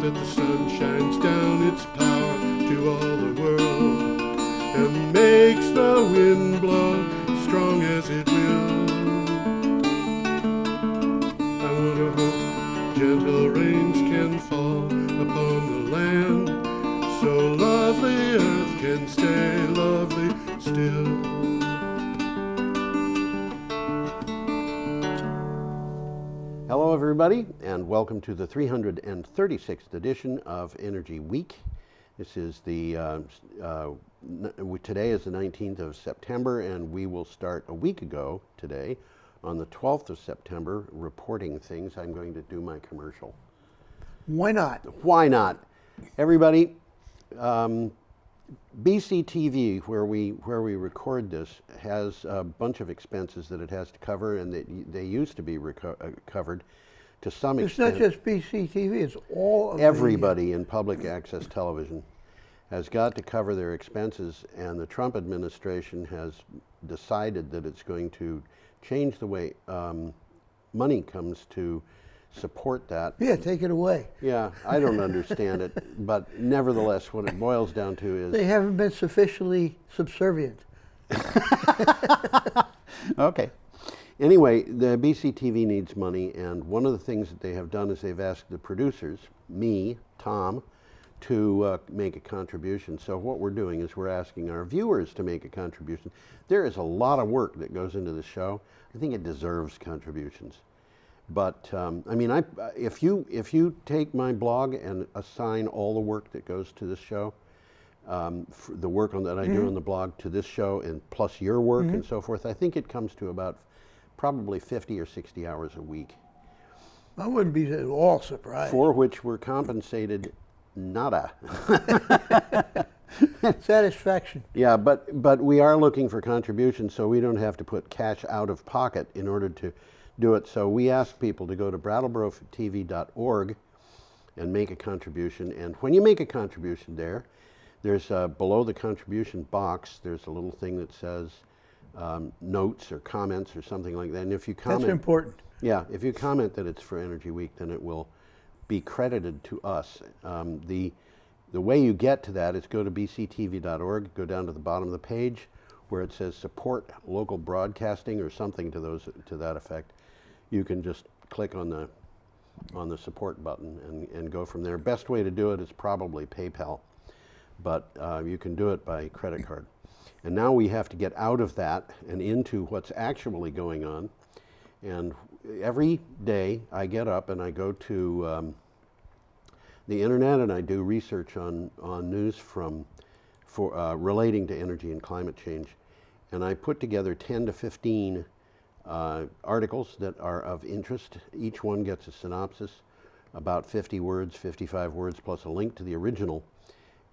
that the sun shines down its power to all the world and makes the wind blow strong as it will. I wonder how gentle rains can fall upon the land, so lovely earth can stay lovely still. Hello everybody, and welcome to the 336th edition of Energy Week. This is the, today is the 19th of September, and we will start a week ago today, on the 12th of September, reporting things. I'm going to do my commercial. Why not? Why not? Everybody, BCTV, where we record this, has a bunch of expenses that it has to cover, and they used to be covered to some extent. It's not just BCTV; it's all of everybody in public access television has got to cover their expenses, and the Trump administration has decided that it's going to change the way money comes to support that. Yeah, take it away. Yeah, I don't understand it, but nevertheless, what it boils down to is they haven't been sufficiently subservient. Okay. Anyway, the BCTV needs money, and one of the things that they have done is they've asked the producers, me, Tom, to make a contribution. So what we're doing is we're asking our viewers to make a contribution. There is a lot of work that goes into the show. I think it deserves contributions. But I mean, if you take my blog and assign all the work that goes to this show, the work that I do on the blog to this show, and plus your work and so forth, I think it comes to about probably 50 or 60 hours a week. I wouldn't be at all surprised. For which we're compensated nada. Satisfaction. Yeah, but we are looking for contributions, so we don't have to put cash out of pocket in order to do it. So we ask people to go to BrattleboroTV.org and make a contribution. And when you make a contribution there's below the contribution box, there's a little thing that says notes or comments or something like that. And if you comment, that's important. Yeah, if you comment that it's for Energy Week, then it will be credited to us. The way you get to that is go to bctv.org, go down to the bottom of the page where it says support local broadcasting or something to that effect. You can just click on the support button and go from there. Best way to do it is probably PayPal, but you can do it by credit card. And now we have to get out of that and into what's actually going on. And every day I get up and I go to the internet and I do research on news relating to energy and climate change. And I put together 10 to 15 articles that are of interest. Each one gets a synopsis, about 50 words, 55 words, plus a link to the original.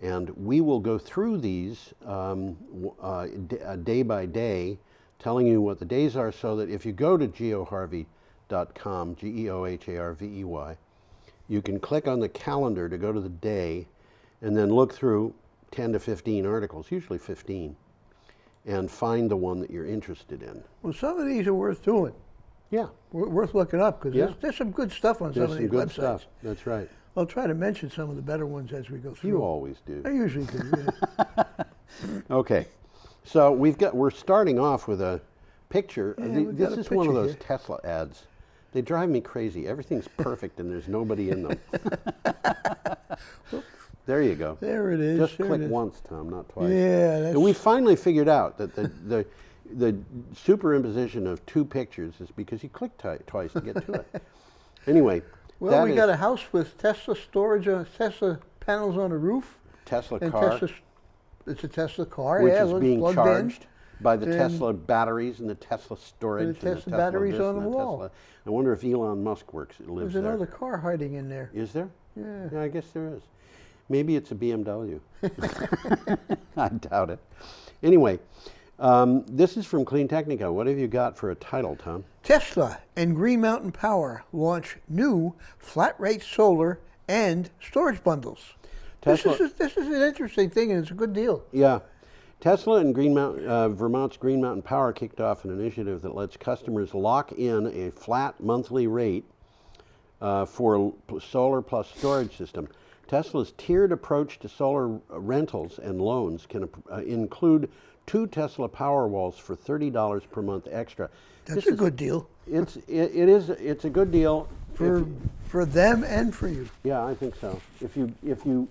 And we will go through these day by day, telling you what the days are, so that if you go to geoharvey.com, GeoHarvey, you can click on the calendar to go to the day and then look through 10 to 15 articles, usually 15, and find the one that you're interested in. Well, some of these are worth doing. Yeah. Worth looking up, because there's some good stuff on some of these websites. Stuff. That's right. I'll try to mention some of the better ones as we go through. You always do. I usually do, yeah. Okay. So we're starting off with a picture. Yeah, this is one of those here. Tesla ads. They drive me crazy. Everything's perfect and there's nobody in them. There you go. There it is. Just there click once, Tom, not twice. Yeah. That's... And we finally figured out that the superimposition of two pictures is because you click twice to get to it. Anyway. Well, we got a house with Tesla storage, Tesla panels on the roof. Tesla and car. It's a Tesla car, which yeah. is being charged by the and Tesla batteries and the Tesla storage. And the Tesla batteries on the wall. Tesla. I wonder if Elon Musk lives There's there. another car hiding in there. Is there? Yeah. Yeah, I guess there is. Maybe it's a BMW. I doubt it. Anyway, this is from Clean Technica. What have you got for a title, Tom? Tesla and Green Mountain Power launch new flat-rate solar and storage bundles. This is an interesting thing, and it's a good deal. Yeah. Tesla and Vermont's Green Mountain Power kicked off an initiative that lets customers lock in a flat monthly rate for solar plus storage system. Tesla's tiered approach to solar rentals and loans can include 2 Tesla Powerwalls for $30 per month extra. That's a good deal. It's a good deal for them and for you. Yeah, I think so. If you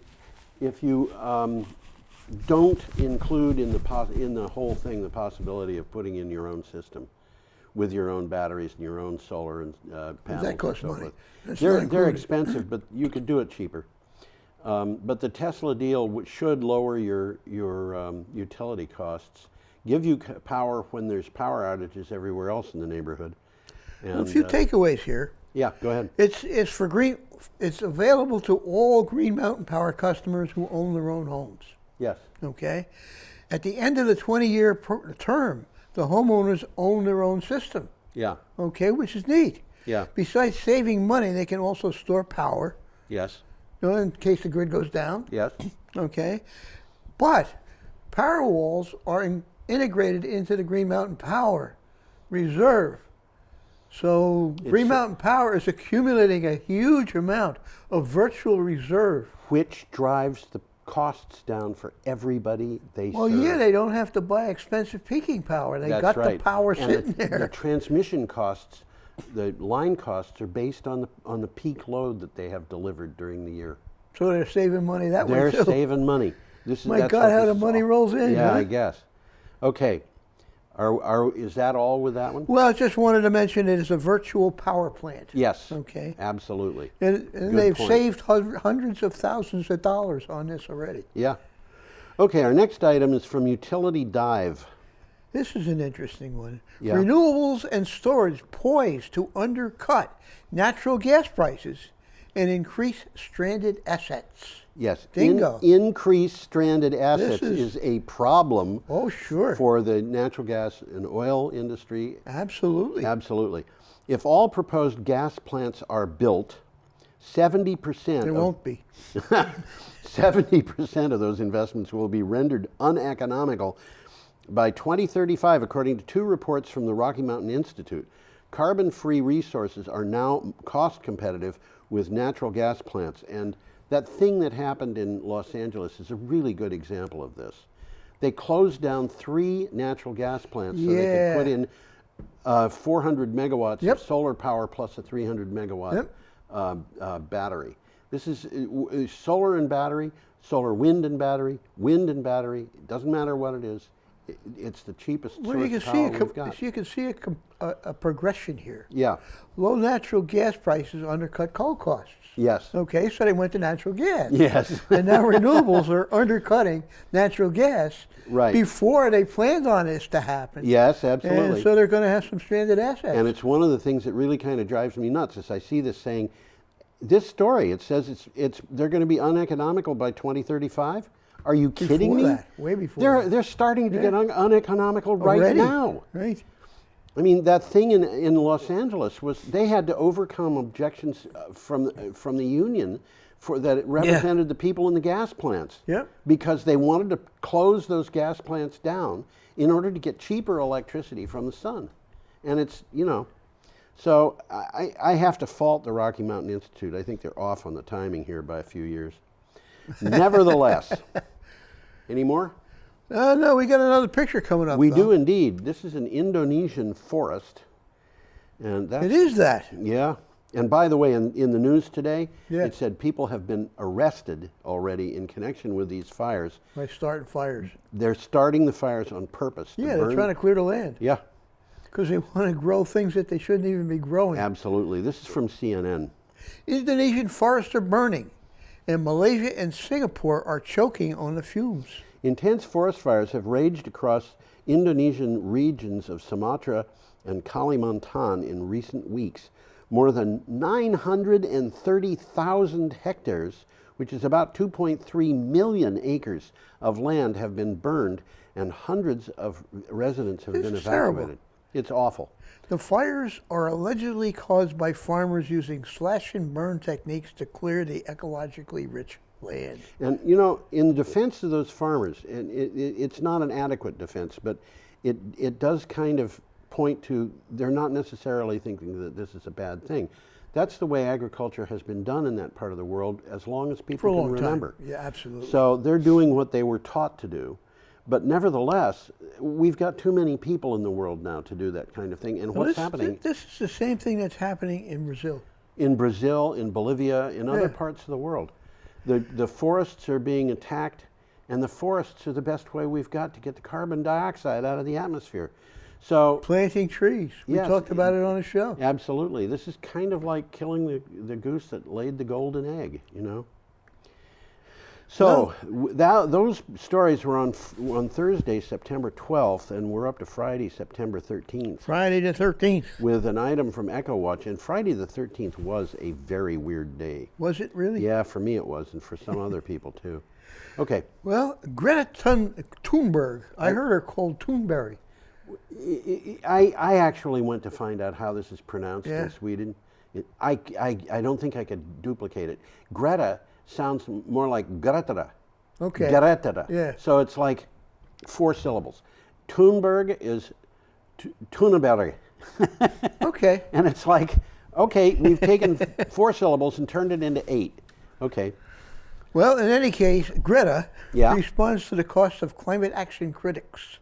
don't include in the whole thing the possibility of putting in your own system with your own batteries and your own solar and panels. That costs and so money. forth. They're expensive, but you could do it cheaper. But the Tesla deal should lower your utility costs, give you power when there's power outages everywhere else in the neighborhood. And, a few takeaways here. Yeah, go ahead. It's for green. It's available to all Green Mountain Power customers who own their own homes. Yes. Okay. At the end of the 20-year term, the homeowners own their own system. Yeah. Okay, which is neat. Yeah. Besides saving money, they can also store power. Yes. In case the grid goes down. Yes. Okay. But Powerwalls are integrated into the Green Mountain Power reserve. So Green Mountain Power is accumulating a huge amount of virtual reserve. Which drives the costs down for everybody they Well, serve. yeah, they don't have to buy expensive peaking power. They That's got right. the power and sitting there. The transmission costs, the line costs are based on the peak load that they have delivered during the year. So they're saving money that way They're too. saving money. That's God, what how this the is money all. rolls in. Yeah, huh? I guess. Okay. Is that all with that one? Well, I just wanted to mention it is a virtual power plant. Yes. Okay. Absolutely. And they've saved hundreds of thousands of dollars on this already. Yeah. Okay, our next item is from Utility Dive. This is an interesting one. Yeah. Renewables and storage poised to undercut natural gas prices and increase stranded assets. Yes. Bingo. Increased stranded assets is a problem. Oh, sure. For the natural gas and oil industry. Absolutely. Absolutely. If all proposed gas plants are built, 70%. There won't be. 70% of those investments will be rendered uneconomical by 2035, according to 2 reports from the Rocky Mountain Institute. Carbon-free resources are now cost competitive with natural gas plants, and that thing that happened in Los Angeles is a really good example of this. They closed down 3 natural gas plants so they could put in 400 megawatts of solar power plus a 300 megawatt battery. This is solar and battery, solar wind and battery, it doesn't matter what it is. It's the cheapest source of power we've got. You can see a progression here. Yeah. Low natural gas prices undercut coal costs. Yes. Okay, so they went to natural gas. Yes. And now renewables are undercutting natural gas before they planned on this to happen. Yes, absolutely. And so they're going to have some stranded assets. And it's one of the things that really kind of drives me nuts is I see this saying, this story, it says they're going to be uneconomical by 2035. Are you kidding me? Way before they're starting to get uneconomical right now. Right. I mean, that thing in Los Angeles was they had to overcome objections from the union that represented the people in the gas plants. Yep. Because they wanted to close those gas plants down in order to get cheaper electricity from the sun. And it's, so I have to fault the Rocky Mountain Institute. I think they're off on the timing here by a few years. Nevertheless, any more? No, we got another picture coming up. We do indeed. This is an Indonesian forest. And it is that. Yeah. And by the way, in the news today, Yeah. it said people have been arrested already in connection with these fires. By starting fires. They're starting the fires on purpose. Yeah, they're trying to clear the land. Yeah. Because they want to grow things that they shouldn't even be growing. Absolutely. This is from CNN. Indonesian forests are burning, and Malaysia and Singapore are choking on the fumes. Intense forest fires have raged across Indonesian regions of Sumatra and Kalimantan in recent weeks. More than 930,000 hectares, which is about 2.3 million acres of land, have been burned, and hundreds of residents have been evacuated. Terrible. It's awful. The fires are allegedly caused by farmers using slash and burn techniques to clear the ecologically rich land. And in defense of those farmers, and it's not an adequate defense, but it does kind of point to they're not necessarily thinking that this is a bad thing. That's the way agriculture has been done in that part of the world as long as For a people can long remember. time. Yeah, absolutely. So they're doing what they were taught to do. But nevertheless, we've got too many people in the world now to do that kind of thing. And Well, what's happening This is the same thing that's happening in Brazil. in Brazil, in Bolivia, in other Yeah. parts of the world? The forests are being attacked, and the forests are the best way we've got to get the carbon dioxide out of the atmosphere. So Planting trees. We Yes, talked about it on the show. absolutely, this is kind of like killing the goose that laid the golden egg, you know? So those stories were on Thursday, September 12th, and we're up to Friday, September 13th, Friday the 13th. with an item from EchoWatch. And Friday the 13th was a very weird day. Was it really? Yeah, for me it was, and for some other people too. Okay, Well, Greta Thunberg. I heard her called Thunberry. I actually went to find out how this is pronounced Yeah. in Sweden. I don't think I could duplicate it. Greta sounds more like Greta. Okay. Greta. Yeah. So it's like 4 syllables. Thunberg is Thunberg. Okay. And it's like, okay, we've taken 4 syllables and turned it into 8. Okay. Well, in any case, Greta Yeah. responds to the cost of climate action critics.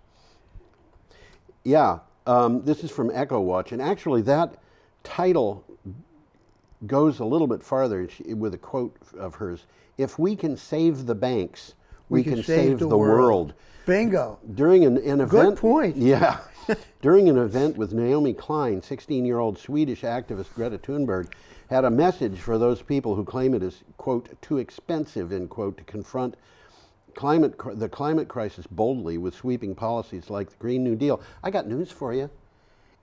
Yeah, this is from EchoWatch, and actually that title goes a little bit farther with a quote of hers. If we can save the banks, we can save the world. Bingo. During an event. Good point. Yeah. During an event with Naomi Klein, 16-year-old Swedish activist Greta Thunberg had a message for those people who claim it is, quote, too expensive, end quote, to confront the climate crisis boldly with sweeping policies like the Green New Deal. I got news for you.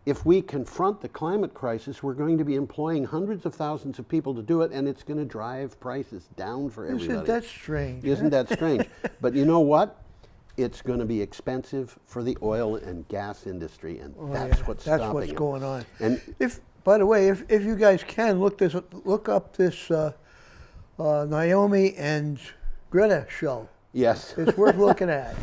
If we confront the climate crisis, we're going to be employing hundreds of thousands of people to do it, and it's going to drive prices down for everybody. Isn't that strange? Isn't that strange? But you know what? It's going to be expensive for the oil and gas industry, and that's what's stopping That's what's it. going on. And By the way, if you guys can look up this Naomi and Greta show. yes, It's worth looking at.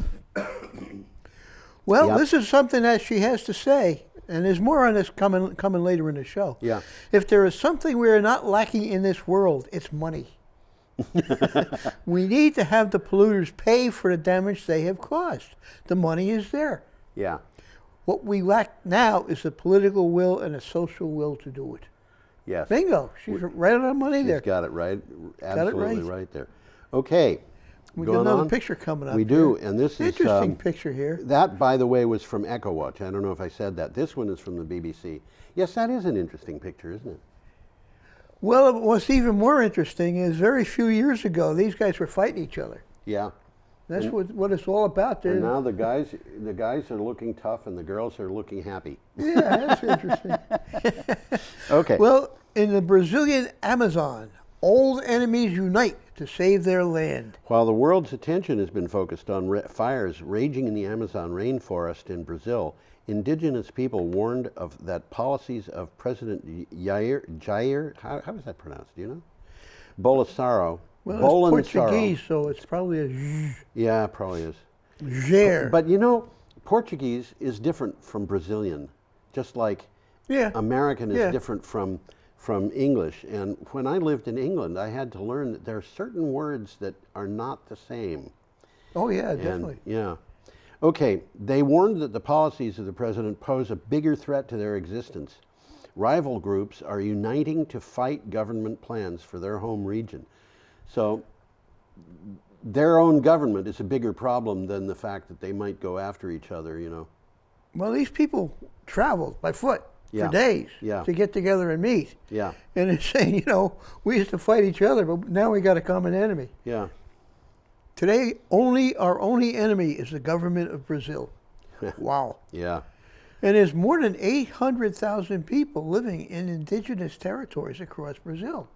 Well, Yep. this is something that she has to say, and there's more on this coming later in the show. Yeah. If there is something we are not lacking in this world, it's money. We need to have the polluters pay for the damage they have caused. The money is there. yeah, What we lack now is the political will and a social will to do it. yes. Bingo. She's right on the money there. She's got it right. Absolutely right. right there. Okay. We got going another on. picture coming up. We do, and this is Interesting picture here. That, by the way, was from EchoWatch. I don't know if I said that. This one is from the BBC. Yes, that is an interesting picture, isn't it? Well, what's even more interesting is very few years ago, these guys were fighting each other. Yeah. That's what it's all about. And There. now the guys are looking tough, and the girls are looking happy. Yeah, that's interesting. Okay. Well, in the Brazilian Amazon, old enemies unite to save their land. While the world's attention has been focused on fires raging in the Amazon rainforest in Brazil, indigenous people warned of that policies of President Jair, how is that pronounced? Do you know? Bolsonaro. Well, it's Portuguese, so it's probably a zzz. Yeah, it probably is. Jair. But you know, Portuguese is different from Brazilian, just like Yeah. American is Yeah. different from English. And when I lived in England, I had to learn that there are certain words that are not the same. Oh, yeah, And, definitely. yeah. Okay, they warned that the policies of the president pose a bigger threat to their existence. Rival groups are uniting to fight government plans for their home region. So their own government is a bigger problem than the fact that they might go after each other, you know. Well, these people traveled by foot Yeah. for days Yeah. to get together and meet. Yeah, And it's saying, we used to fight each other, but now we got a common enemy. yeah. Today, our only enemy is the government of Brazil. Wow. Yeah. And there's more than 800,000 people living in indigenous territories across Brazil.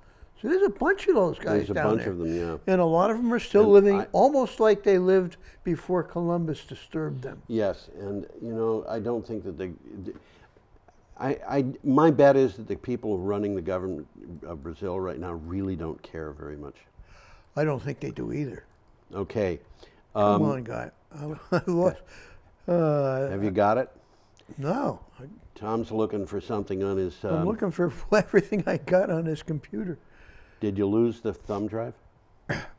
So there's a bunch of those guys There's a down bunch there. of them, yeah. And a lot of them are still And living almost like they lived before Columbus disturbed them. Yes, and I don't think that my bet is that the people running the government of Brazil right now really don't care very much. I don't think they do either. Okay. Come on, guy. I lost. Have you got it? No. Tom's looking for something on his... I'm looking for everything I got on this computer. Did you lose the thumb drive?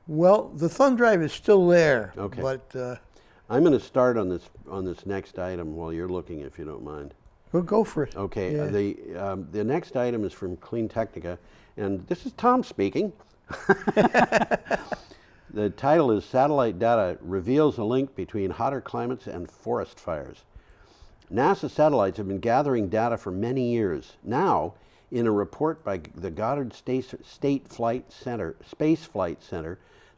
Well, the thumb drive is still there. Okay. But I'm going to start on this next item while you're looking, if you don't mind. we'll go for it. Okay. Yeah. The next item is from Clean Technica, and this is Tom speaking. The title is Satellite Data Reveals a Link Between Hotter Climates and Forest Fires. NASA satellites have been gathering data for many years. Now, in a report by the Goddard Space Flight Center,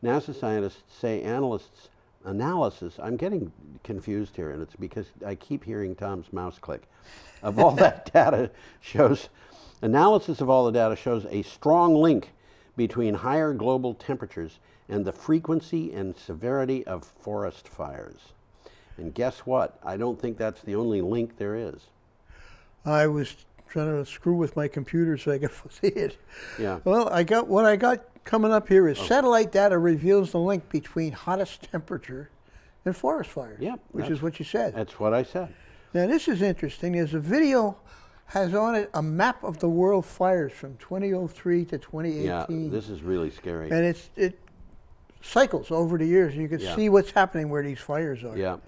NASA scientists say analysis, I'm getting confused here, and it's because I keep hearing Tom's mouse click, of all that data analysis of all the data shows a strong link between higher global temperatures and the frequency and severity of forest fires. And guess what? I don't think that's the only link there is. I was trying to screw with my computer so I could see it. Yeah. Well, what I got coming up here is satellite data reveals the link between hottest temperature and forest fires. Yep, which is what you said. That's what I said. Now this is interesting. There's a video has on it a map of the world fires from 2003 to 2018. Yeah, this is really scary. And it cycles over the years, and you can see what's happening where these fires are. Yeah.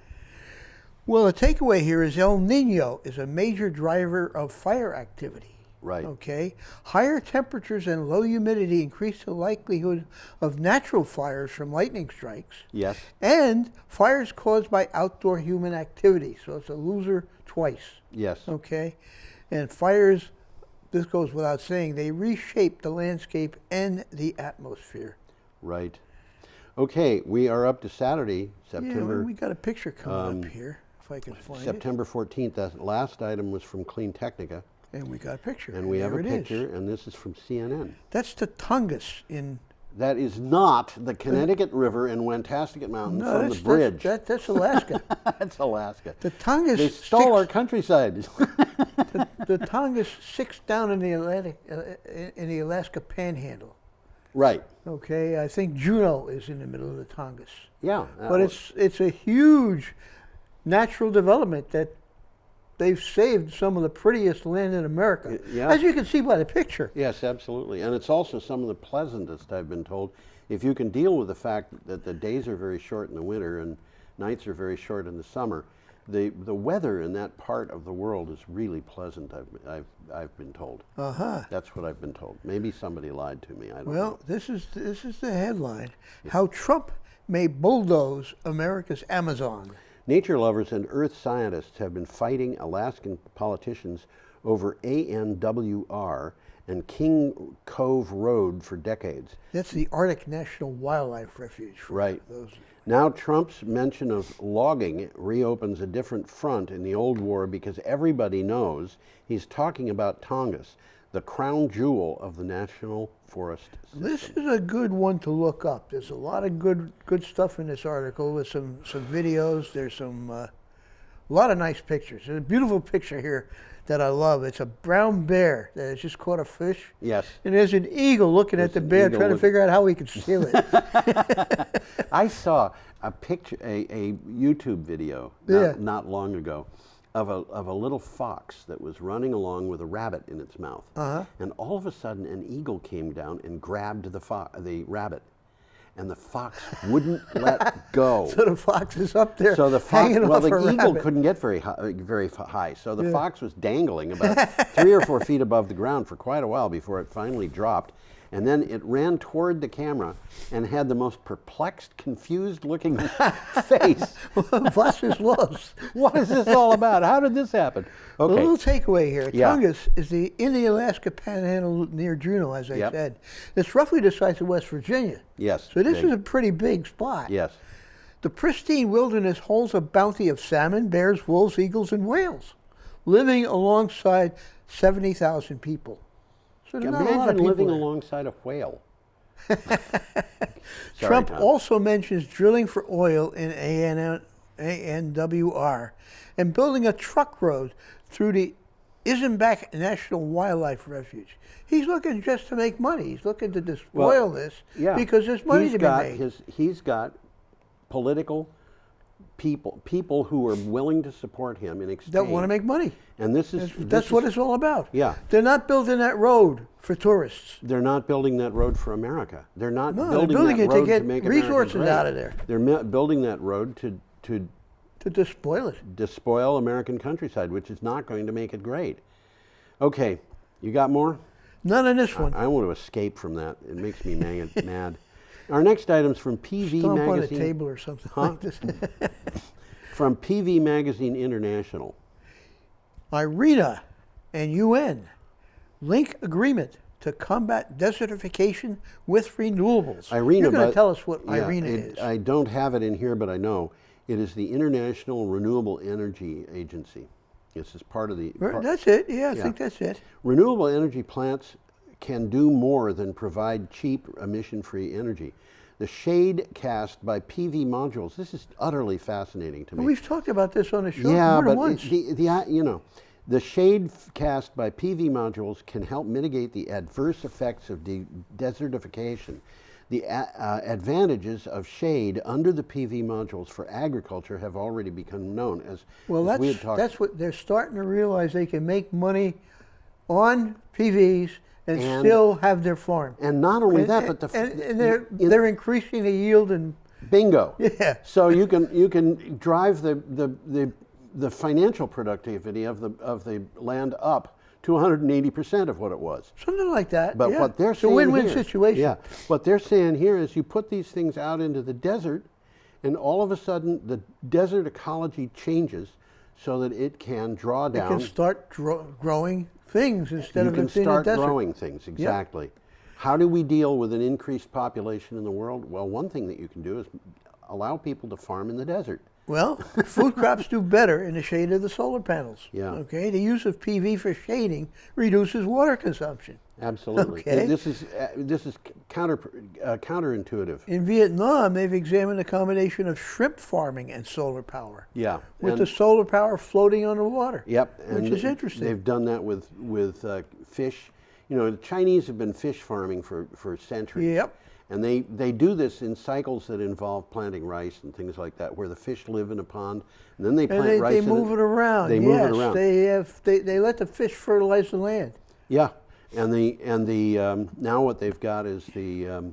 Well, the takeaway here is El Nino is a major driver of fire activity. Right. Okay. Higher temperatures and low humidity increase the likelihood of natural fires from lightning strikes. Yes. And fires caused by outdoor human activity. So it's a loser twice. Yes. Okay. And fires, this goes without saying, they reshape the landscape and the atmosphere. Right. Okay, we are up to Saturday, September. Yeah, we got a picture coming up here, if I can find September 14th. That last item was from Clean Technica. And we got a picture. And we have a There it picture, is. and this is from CNN. That's the Tongass in... That is not the Connecticut River and Wantasket Mountain from the bridge. That's Alaska. That's Alaska. The Tongass They stole our countryside. the Tongass sits down in the Atlantic, in the Alaska Panhandle. Right. Okay, I think Juneau is in the middle of the Tongass. Yeah. But it's a huge natural development that they've saved some of the prettiest land in America, Yeah. as you can see by the picture. Yes, absolutely. And it's also some of the pleasantest, I've been told. If you can deal with the fact that the days are very short in the winter and nights are very short in the summer, the weather in that part of the world is really pleasant, I've been told. Uh-huh. That's what I've been told. Maybe somebody lied to me. I don't know. Well, this is the headline. How Trump may bulldoze America's Amazon. Nature lovers and earth scientists have been fighting Alaskan politicians over ANWR and King Cove Road for decades. That's the Arctic National Wildlife Refuge. Right. Now Trump's mention of logging reopens a different front in the old war because everybody knows he's talking about Tongass, the crown jewel of the national forest system. This is a good one to look up. There's a lot of good stuff in this article with some videos. There's some a lot of nice pictures. There's a beautiful picture here that I love. It's a brown bear that has just caught a fish. Yes. And there's an eagle looking at the bear trying to figure out how he can steal it. I saw a picture, a YouTube video not long ago of a little fox that was running along with a rabbit in its mouth. Uh-huh. And all of a sudden an eagle came down and grabbed the rabbit. And the fox wouldn't let go. So the fox is up there So the fox, hanging well, off the a eagle rabbit. couldn't get very high. So the fox was dangling about 3 or 4 feet above the ground for quite a while before it finally dropped. And then it ran toward the camera and had the most perplexed, confused-looking face. Was is lost. What is this all about? How did this happen? A Okay. little takeaway here. Yeah. Tongass is in the Alaska Panhandle near Juneau, as I Yep. said. It's roughly the size of West Virginia. Yes. So this big. is a pretty big spot. Yes. The pristine wilderness holds a bounty of salmon, bears, wolves, eagles, and whales, living alongside 70,000 people. So there's not a lot of Imagine people living there. alongside a whale. Trump Tom. also mentions drilling for oil in ANWR and building a truck road through the Isenbach National Wildlife Refuge. He's looking just to make money. He's looking to despoil this because there's money to be made. He's got political people who are willing to support him in exchange. That want to make money. And That's what it's all about. Yeah. They're not building that road for tourists. They're not building that road for America. They're not No, building they're building that it road to get make America resources great. out of there. They're building that road to despoil it. despoil American countryside, which is not going to make it great. Okay, you got more? None in this one. I want to escape from that. It makes me mad. Our next item's from PV Stomp on a Magazine. table or something Huh? like this. From PV Magazine International. IRENA and UN link agreement to combat desertification with renewables. IRENA, You're going to but- tell us what Yeah, IRENA is. I don't have it in here, but I know. It is the International Renewable Energy Agency. This is part of the... That's it. Yeah, I Yeah. think that's it. Renewable energy plants can do more than provide cheap, emission-free energy. The shade cast by PV modules, this is utterly fascinating to me. We've talked about this on the show Yeah, more than but once. the shade cast by PV modules can help mitigate the adverse effects of desertification. The advantages of shade under the PV modules for agriculture have already become known. As we had talked. That's what they're starting to realize. They can make money on PVs and still have their farm. And not only that, but they're increasing the yield and bingo. Yeah. So you can drive the financial productivity of the land up to 180% of what it was. something like that. But yeah. what they're it's saying a win-win here, situation. Yeah. What they're saying here is you put these things out into the desert, and all of a sudden the desert ecology changes so that it can draw It down. can start growing things instead You of can it being a start desert. growing things, exactly. How do we deal with an increased population in the world? Well, one thing that you can do is allow people to farm in the desert. Well, food crops do better in the shade of the solar panels. Yeah. Okay. The use of PV for shading reduces water consumption. Absolutely. Okay. This is counterintuitive. In Vietnam, they've examined a combination of shrimp farming and solar power. Yeah. With and- the solar power floating on the water. Yep. Which and is interesting. They've done that with fish. You know, the Chinese have been fish farming for centuries. Yep. And they do this in cycles that involve planting rice and things like that, where the fish live in a pond, and then they plant And rice they in move it around. They move it around. They let the fish fertilize the land. Yeah, and the now what they've got is the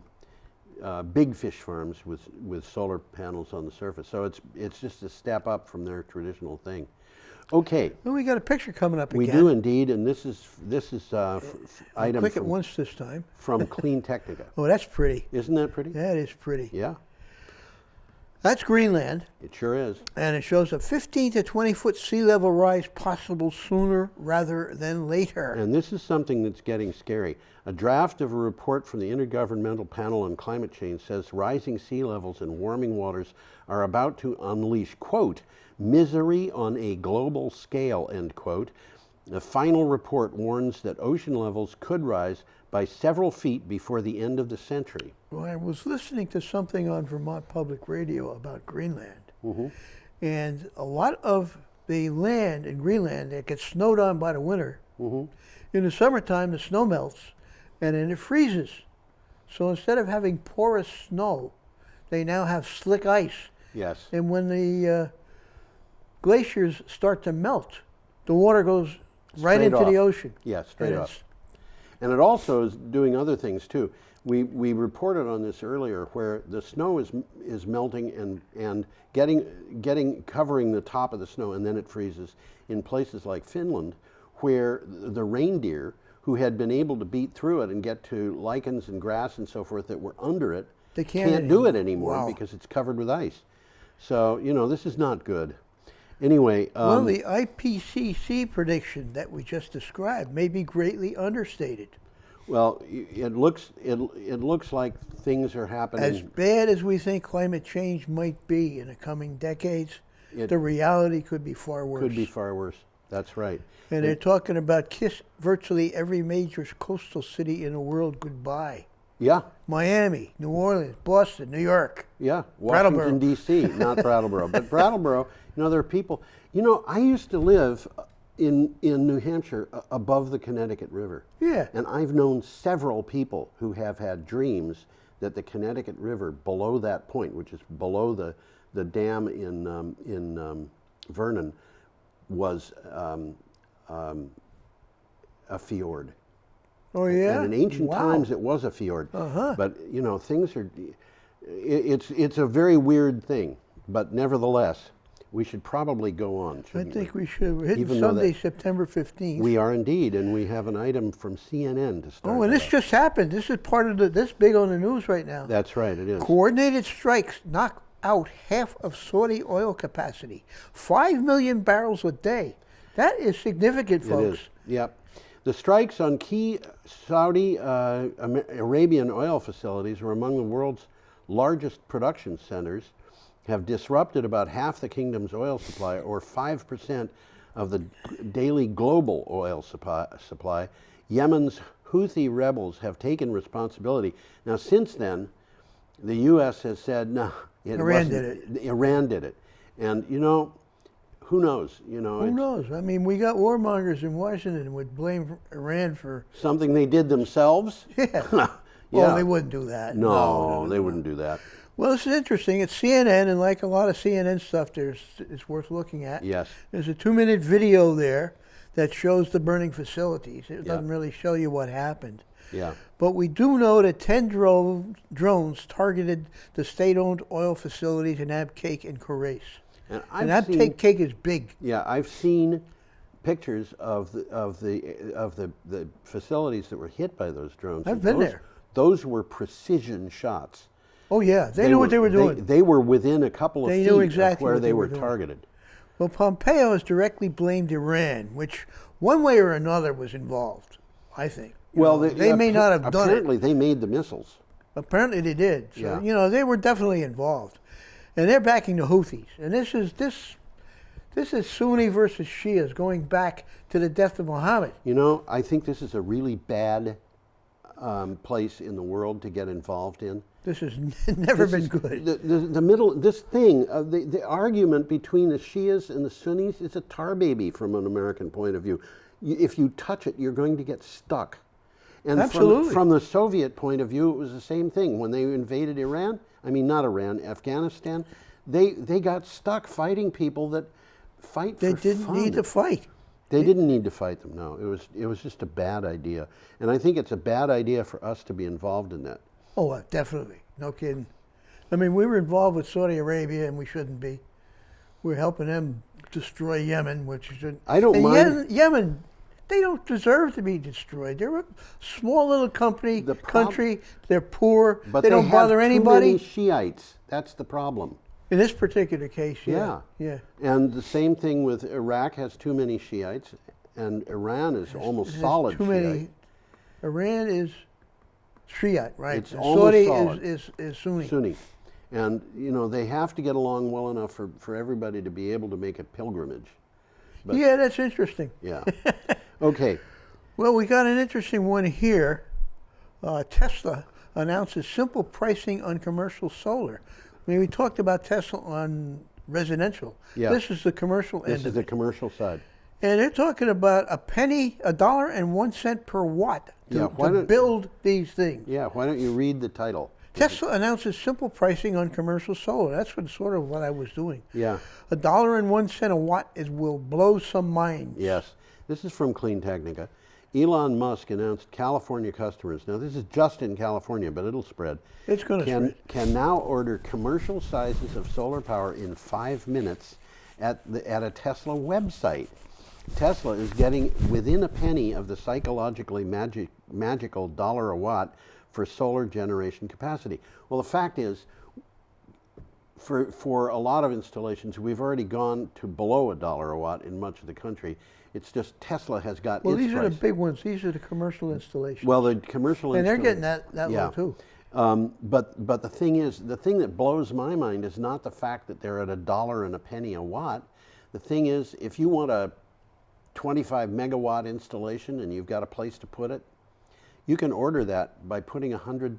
big fish farms with solar panels on the surface. So it's just a step up from their traditional thing. Okay. Well, we got a picture coming up We again. do indeed, and this is item Click it once this time. from Clean Technica. Oh, that's pretty. Isn't that pretty? That is pretty. Yeah, That's Greenland, it sure is. and it shows a 15 to 20 foot sea level rise possible sooner rather than later. And this is something that's getting scary. A draft of a report from the Intergovernmental Panel on Climate Change says rising sea levels and warming waters are about to unleash, quote, misery on a global scale, end quote. The final report warns that ocean levels could rise by several feet before the end of the century. Well, I was listening to something on Vermont Public Radio about Greenland, and a lot of the land in Greenland that gets snowed on by the winter, in the summertime the snow melts and then it freezes. So instead of having porous snow, they now have slick ice. Yes. And when the glaciers start to melt, the water goes right Straight into the off. ocean. Yeah, straight And off. And it also is doing other things too. We reported on this earlier, where the snow is melting and covering the top of the snow, and then it freezes in places like Finland, where the reindeer who had been able to beat through it and get to lichens and grass and so forth that were under it They can't do it anymore Wow. because it's covered with ice. So this is not good. Anyway, Well, the IPCC prediction that we just described may be greatly understated. well, it looks like things are happening. As bad as we think climate change might be in the coming decades, It the reality could be far worse. could be far worse. That's right. And they're talking about kiss virtually every major coastal city in the world goodbye. Yeah, Miami, New Orleans, Boston, New York. yeah. Brattleboro. Washington, D.C., not Brattleboro. But Brattleboro, there are people. I used to live in New Hampshire above the Connecticut River. Yeah. And I've known several people who have had dreams that the Connecticut River below that point, which is below the dam in Vernon, was a fjord. Oh yeah. And in ancient Wow. times, it was a fjord. But you know, things are. It's a very weird thing, but nevertheless, we should probably go on. I Shouldn't think we should. We're hitting Even though Sunday, that- September 15th. we are indeed, and we have an item from CNN to start. Oh, and that this off. just happened. This is part of this big on the news right now. That's right. It is. Coordinated strikes knock out half of Saudi oil capacity. 5 million barrels a day. That is significant, It folks. is. Yep. The strikes on key Saudi Arabian oil facilities were among the world's largest production centers, have disrupted about half the kingdom's oil supply, or 5% of the daily global oil supply. Yemen's Houthi rebels have taken responsibility. Now, since then, the U.S. has said, no, Iran did it. Iran did it. And, you know, who knows? You know, Who it's knows? I mean, we got warmongers in Washington would blame Iran for. something they did themselves. Yeah. Yeah. Well, they wouldn't do that. No, they wouldn't do that. Well, this is interesting. It's CNN, and like a lot of CNN stuff, it's worth looking at. Yes. There's a 2-minute video there that shows the burning facilities. It doesn't really show you what happened. Yeah. But we do know that 10 drones targeted the state-owned oil facilities in Abqaiq and Khurais. And And I've seen, Abqaiq is big. yeah, I've seen pictures of the facilities that were hit by those drones. I've And been those, there. Those were precision shots. Oh yeah, they knew what they were doing. They were within a couple of They feet knew of exactly where what they they were were doing. targeted. Well, Pompeo has directly blamed Iran, which one way or another was involved, I think. You Well, know, they may not have done it. Apparently, they made the missiles. Apparently they did. So, Yeah. you know, they were definitely involved. And they're backing the Houthis. And this is Sunni versus Shias going back to the death of Muhammad. You know, I think this is a really bad place in the world to get involved in. This has never been This is- good. The middle, this thing, the argument between the Shias and the Sunnis is a tar baby from an American point of view. If you touch it, you're going to get stuck. And Absolutely. from the Soviet point of view, it was the same thing. When they invaded Iran, I mean, not Iran, Afghanistan, they got stuck fighting people that fight They for didn't fun. need to fight. They didn't need to fight them, no. It was just a bad idea. And I think it's a bad idea for us to be involved in that. Oh, definitely. No kidding. I mean, we were involved with Saudi Arabia, and we shouldn't be. We're helping them destroy Yemen, which is... I don't and mind- Yemen, they don't deserve to be destroyed. They're a small little country. They're poor. But they don't bother have anybody. too many Shiites. That's the problem. In this particular case, yeah. And the same thing with Iraq has too many Shiites, and Iran is almost There's solid too Shiite. many. Iran is Shiite, right? It's And almost Saudi solid. is Sunni. Sunni. And, you know, they have to get along well enough for everybody to be able to make a pilgrimage. But- Yeah, that's interesting. Yeah. Okay. Well, we got an interesting one here. Tesla announces simple pricing on commercial solar. I mean, we talked about Tesla on residential. Yeah. This is the commercial This end is of the it. commercial side. And they're talking about $1.01 per watt Yeah, why to don't- build these things. Yeah, why don't you read the title? Tesla announces simple pricing on commercial solar. That's sort of what I was doing. Yeah. $1.01 a watt will blow some minds. Yes. This is from Clean Technica. Elon Musk announced California customers. Now, this is just in California, but it'll spread. It's going to spread. Can now order commercial sizes of solar power in 5 minutes at a Tesla website. Tesla is getting within a penny of the psychologically magical $1 a watt for solar generation capacity. Well, the fact is, for a lot of installations, we've already gone to below $1 a watt in much of the country. It's just Tesla has got Well, its these are the price. big ones. These are the commercial installations. Well, the commercial and they're installa- getting that yeah. low too. But the thing is, the thing that blows my mind is not the fact that they're at $1 and a penny a watt. The thing is, if you want a 25 megawatt installation and you've got a place to put it, you can order that by putting $100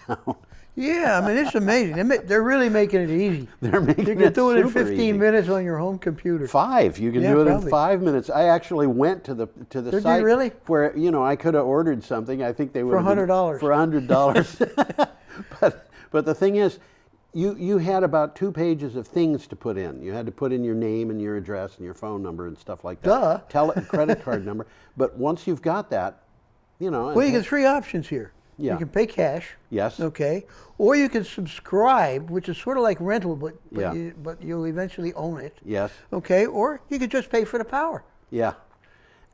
down. Yeah, I mean, it's amazing. They're really making it easy. They're making You can it do it in super 15 easy. minutes on your home computer. 5. You can Yeah, do it probably. in 5 minutes. I actually went to the Did you site really? where I could have ordered something. I think they would For $100. for $100. But the thing is, you had about 2 pages of things to put in. You had to put in your name and your address and your phone number and stuff like that. Duh. Credit card number. But once you've got that, you know. Well, you get 3 options here. Yeah. You can pay cash. Yes. Okay. Or you can subscribe, which is sort of like rental, but Yeah. but you'll eventually own it. Yes. Okay. Or you could just pay for the power. Yeah.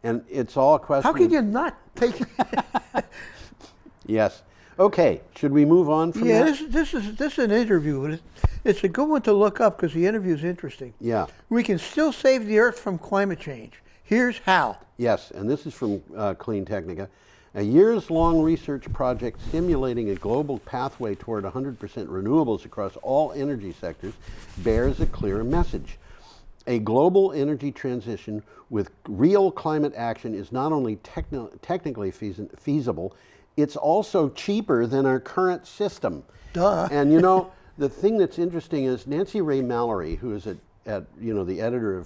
And it's all a question. How could you not take? Yes. Okay. Should we move on from Yeah. that? This is an interview. But it's a good one to look up because the interview is interesting. Yeah. We can still save the Earth from climate change. Here's how. Yes, and this is from Clean Technica. A years-long research project simulating a global pathway toward 100% renewables across all energy sectors bears a clear message. A global energy transition with real climate action is not only technically feasible, it's also cheaper than our current system. Duh. And you know, the thing that's interesting is Nancy Ray Mallory, who is the editor of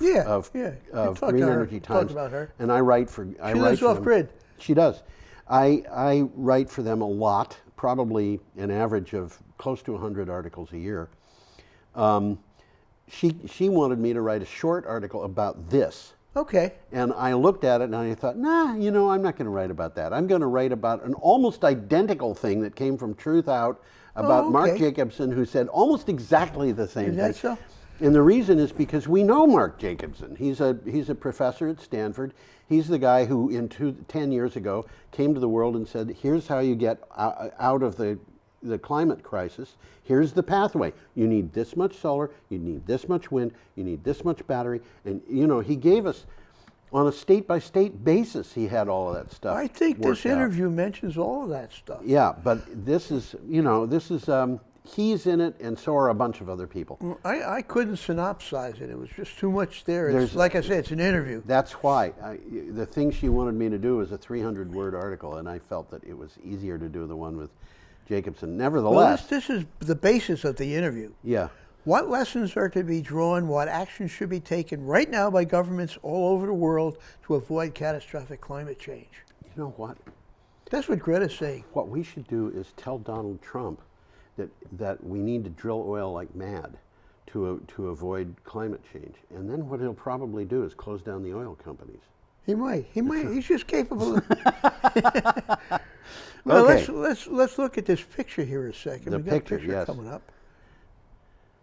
Green Energy Times, talked about her. and I write for. She lives off grid. She does. I write for them a lot, probably an average of close to 100 articles a year. She wanted me to write a short article about this. Okay. And I looked at it and I thought, nah, you know, I'm not going to write about that. I'm going to write about an almost identical thing that came from Truth Out about Mark Jacobson, who said almost exactly the same thing. Is that so? And the reason is because we know Mark Jacobson. He's a professor at Stanford. He's the guy who 10 years ago came to the world and said, here's how you get out of the climate crisis. Here's the pathway. You need this much solar, you need this much wind, you need this much battery. And, you know, he gave us, on a state-by-state basis, he had all of that stuff. I think this worked out. interview mentions all of that stuff. Yeah, but this is, you know, he's in it, and so are a bunch of other people. I couldn't synopsize it. It was just too much there. It's, like I said, it's an interview. That's why. The thing she wanted me to do was a 300-word article, and I felt that it was easier to do the one with Jacobson. Nevertheless. Well, this is the basis of the interview. Yeah. What lessons are to be drawn? What actions should be taken right now by governments all over the world to avoid catastrophic climate change? You know what? That's what Greta's saying. What we should do is tell Donald Trump that we need to drill oil like mad to avoid climate change. And then what he'll probably do is close down the oil companies. He might. He's just capable of. Well, okay. let's look at this picture here a second. The We got picture, a picture yes. coming up.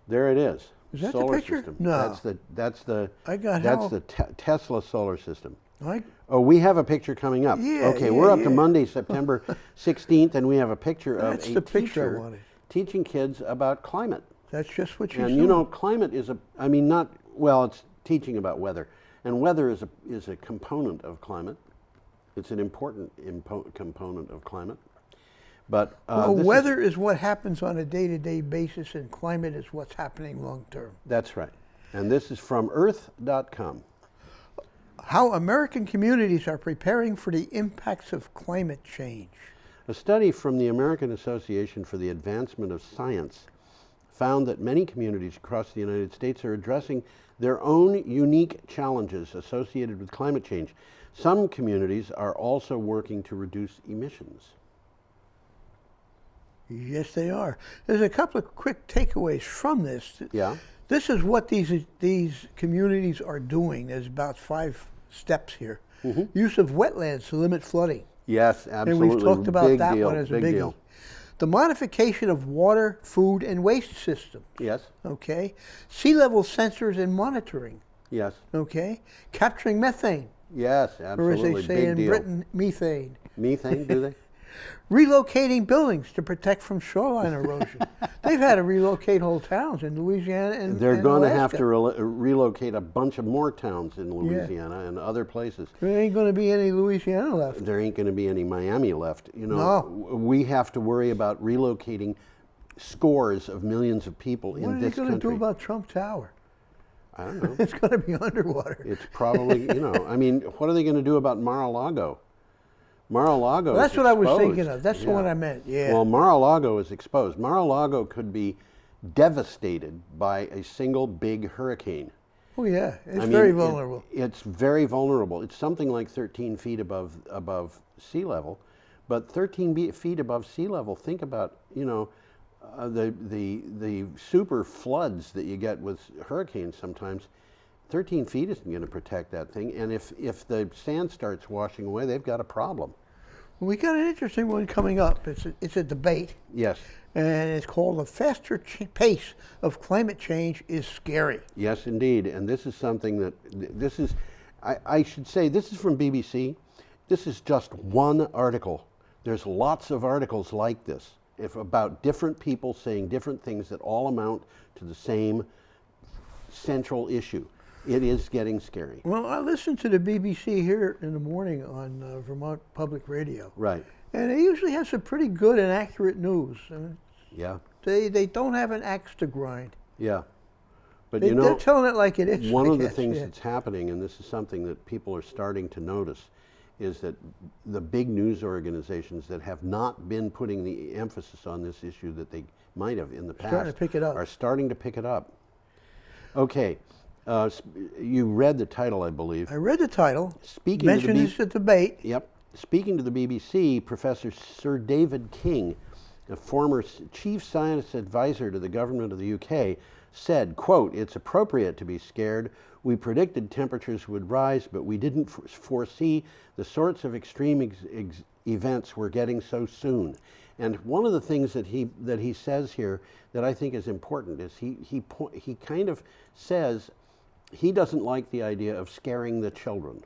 There it is. Is that solar the picture? system. No. That's the How- Tesla solar system. I, Oh, we have a picture coming up. Yeah, Okay, yeah, we're up to yeah. Monday, September 16th, and we have a picture of That's a the picture I teacher wanted. teaching kids about climate. that's just what you And saw. you know, climate is it's teaching about weather. And weather is a component of climate. It's an important component of climate. But Well, weather is what happens on a day-to-day basis, and climate is what's happening long-term. That's right. And this is from earth.com. How American communities are preparing for the impacts of climate change. A study from the American Association for the Advancement of Science found that many communities across the United States are addressing their own unique challenges associated with climate change. Some communities are also working to reduce emissions. Yes, they are. There's a couple of quick takeaways from this. Yeah. This is what these communities are doing. There's about 5 steps here. Use of wetlands to limit flooding. Yes, absolutely. And we've talked about Big that deal, one as a big biggie. deal. The modification of water, food, and waste systems. Yes, Okay. Sea level sensors and monitoring. yes, Okay. Capturing methane, yes, or absolutely. as they say Big in deal. Britain, methane. Methane, do they? Relocating buildings to protect from shoreline erosion. They've had to relocate whole towns in Louisiana and They're and going to Alaska. have to relocate a bunch of more towns in Louisiana and other places. There ain't going to be any Louisiana left. There ain't going to be any Miami left. You know, No. we have to worry about relocating scores of millions of people What in are they this going to country. do about Trump Tower? I don't know. It's going to be underwater. It's probably, you know, I mean, what are they going to do about Mar-a-Lago? Mar-a-Lago Well, that's is what I was exposed. thinking of. That's the one I meant. Yeah. Well, Mar-a-Lago is exposed. Mar-a-Lago could be devastated by a single big hurricane. Oh yeah, it's I mean, very vulnerable. It's very vulnerable. It's something like 13 feet above sea level, but 13 feet above sea level. Think about, you know, the super floods that you get with hurricanes sometimes, 13 feet isn't going to protect that thing. And if the sand starts washing away, they've got a problem. Well, we got an interesting one coming up. It's a debate. Yes. And it's called "The Faster Pace of Climate Change is Scary." Yes, indeed. And this is something that, I should say, this is from BBC. This is just one article. There's lots of articles like this about different people saying different things that all amount to the same central issue. It is getting scary. Well, I listen to the BBC here in the morning on Vermont Public Radio. Right. And they usually have some pretty good and accurate news. Yeah. They don't have an axe to grind. Yeah. But They're telling it like it is. One I of the guess, things yeah. that's happening, and this is something that people are starting to notice, is that the big news organizations that have not been putting the emphasis on this issue that they might have in the past Starting to pick it up. are starting to pick it up. Okay. You read the title, I believe. I read the title. Speaking mentioned it's a debate. Yep. Speaking to the BBC, Professor Sir David King, a former chief science advisor to the government of the UK, said, quote, "It's appropriate to be scared. We predicted temperatures would rise, but we didn't foresee the sorts of extreme events we're getting so soon." And one of the things that he says here that I think is important is he kind of says he doesn't like the idea of scaring the children.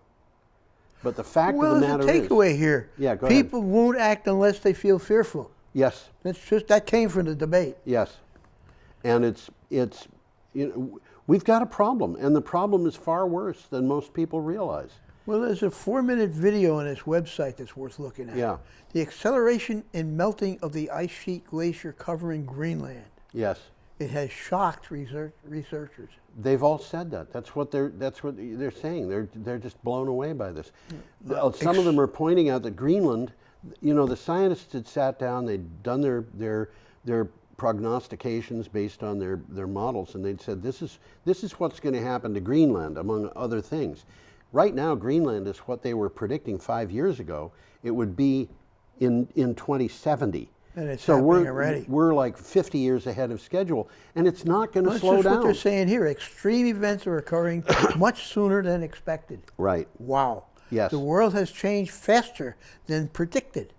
But the fact of the matter is... Well, there's a takeaway here. Yeah, go ahead. People won't act unless they feel fearful. Yes. That came from the debate. Yes. And it's we've got a problem, and the problem is far worse than most people realize. Well, there's a 4-minute video on this website that's worth looking at. Yeah. The acceleration and melting of the ice sheet glacier covering Greenland. Yes. It has shocked researchers. They've all said that. That's what they're saying. They're just blown away by this. Some of them are pointing out that Greenland, the scientists had sat down, they'd done their prognostications based on their models, and they'd said this is what's going to happen to Greenland, among other things. Right now, Greenland is what they were predicting 5 years ago. It would be in 2070. And it's so happening already. We're like 50 years ahead of schedule, and it's not going to slow That's down. what they're saying here. Extreme events are occurring much sooner than expected. Right. Wow. Yes. The world has changed faster than predicted.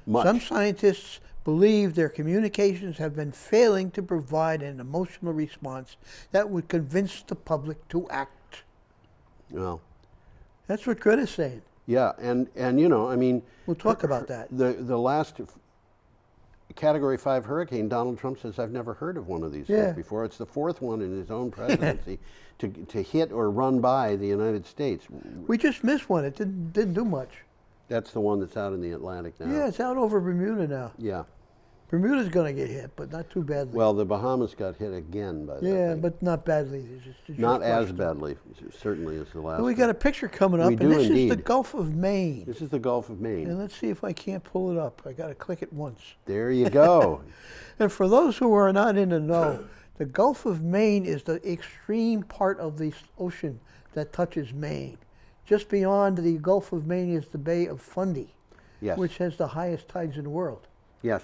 Much. Some scientists believe their communications have been failing to provide an emotional response that would convince the public to act. Well, that's what Greta's saying. Yeah, and I mean, we'll talk about that. The last Category 5 hurricane, Donald Trump says, "I've never heard of one of these things before." It's the fourth one in his own presidency to hit or run by the United States. We just missed one. It didn't do much. That's the one that's out in the Atlantic now. Yeah, it's out over Bermuda now. Yeah. Bermuda's going to get hit, but not too badly. Well, the Bahamas got hit again by that thing. But not badly. It's not as badly, certainly, as the last one. We got a picture coming up, we and this indeed. is the Gulf of Maine. This is the Gulf of Maine. And let's see if I can't pull it up. I got to click it once. There you go. And for those who are not in the know, the Gulf of Maine is the extreme part of the ocean that touches Maine. Just beyond the Gulf of Maine is the Bay of Fundy, which has the highest tides in the world. Yes.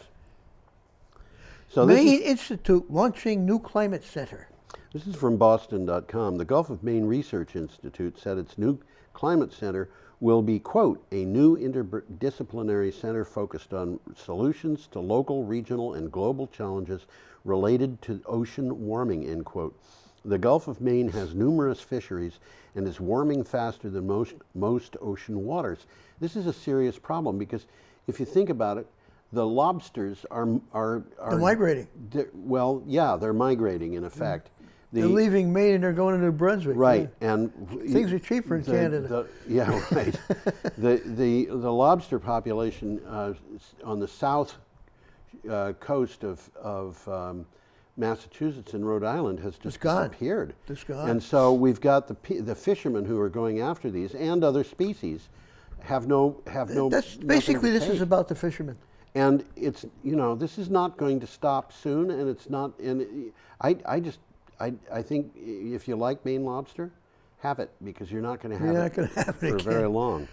So Maine Institute launching new climate center. This is from Boston.com. The Gulf of Maine Research Institute said its new climate center will be, quote, "a new interdisciplinary center focused on solutions to local, regional, and global challenges related to ocean warming," end quote. The Gulf of Maine has numerous fisheries and is warming faster than most ocean waters. This is a serious problem because if you think about it, the lobsters are They're migrating. They're migrating in effect. They're leaving Maine and they're going to New Brunswick. Right, and things are cheaper in Canada. Right. the lobster population on the south coast of Massachusetts and Rhode Island has just disappeared. It's gone. And so we've got the fishermen who are going after these and other species have no. That's basically this is about the fishermen. And it's this is not going to stop soon, and it's not. And I think if you like Maine lobster, have it because you're not going to have it for very long.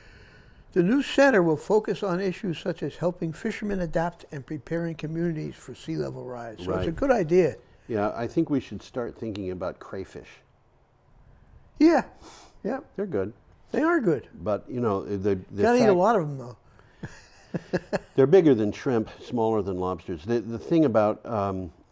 The new center will focus on issues such as helping fishermen adapt and preparing communities for sea level rise. So it's a Right. good idea. Yeah, I think we should start thinking about crayfish. Yeah, yeah, They're good, they are good. but you know, Gotta eat a lot of them though. they're bigger than shrimp, smaller than lobsters. The thing about